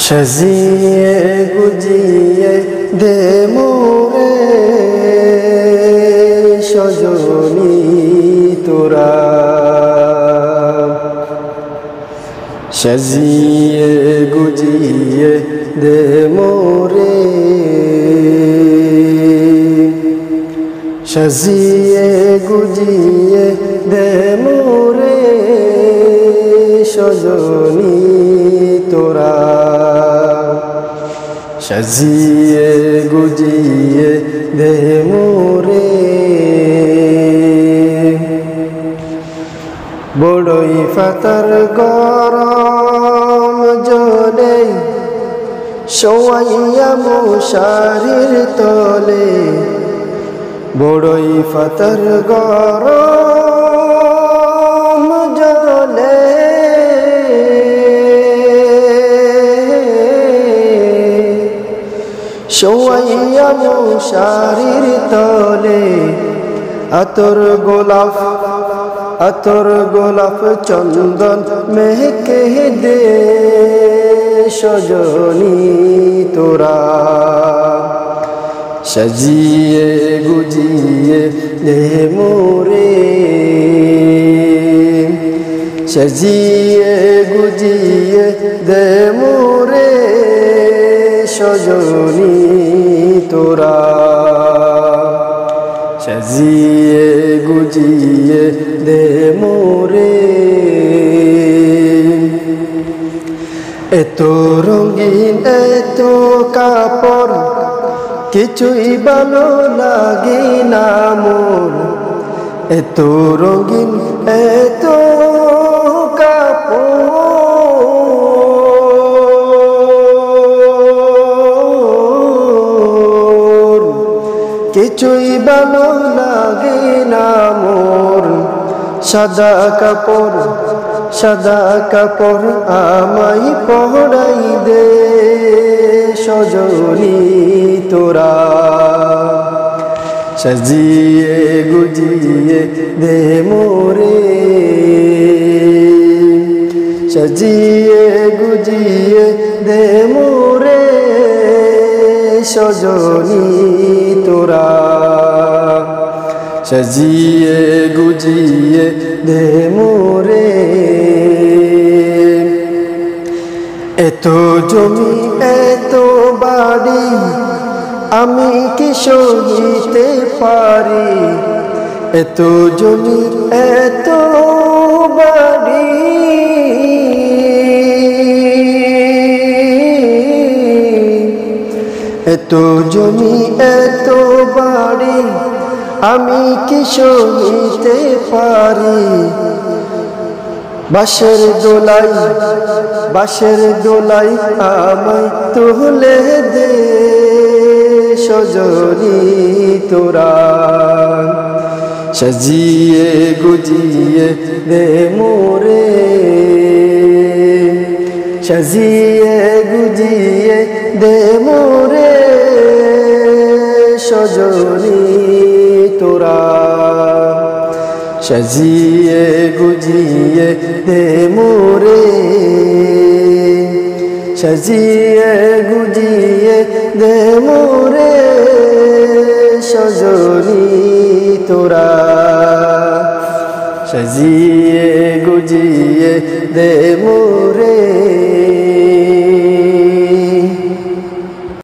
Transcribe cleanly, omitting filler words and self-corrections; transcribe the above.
সাজিয়ে গুজিয়ে দে মোরে সজনী তোরা, সাজিয়ে গুজিয়ে দে মোরে, সাজিয়ে গুজিয়ে দে মোরে সজনী তোরা, সাজিয়ে গুজিয়ে দে মোরে। বড়ই ফাতার গরম জলে শোয়াইয়া মশারির তলে, বড়ই ফাতার গরম জলে শোয়াইয়া মশারির তলে, আতর গোলাপ চন্দন মেহকে দে সজনী তোরা, সাজিয়ে গুজিয়ে দে মোরে, সাজিয়ে গুজিয়ে দে মোরে সজনী তোরা, সাজিয়ে গুজিয়ে দে মোরে। এত রঙিন এত কাপড় কিছুই ভালো লাগে না মোর, এত রঙিন এত কাপড় কিছুই ভালো লাগে না মোর, সাদা কাপড় আমায় পরাই দে সজনী তোরা, সাজিয়ে গুজিয়ে দে মোরে, সাজিয়ে গুজিয়ে দে মোরে সজনী তোরা, সাজিয়ে গুজিয়ে দে মোরে। এত জমি এত বাড়ি আমি কি সহিতে পারি, এত জমি এত বাড়ি এত জমি এত বাড়ি আমি কি সহিতে পারি, বাঁশের দোলাই আমায় তুলে দে সজনী তোরা, সাজিয়ে গুজিয়ে দে মোরে, সাজিয়ে গুজিয়ে দে মোরে সজনী তোরা, সাজিয়ে গুজিয়ে দে মোরে, সাজিয়ে গুজিয়ে দে মোরে সজনী তোরা, সাজিয়ে গুজিয়ে দে মোরে।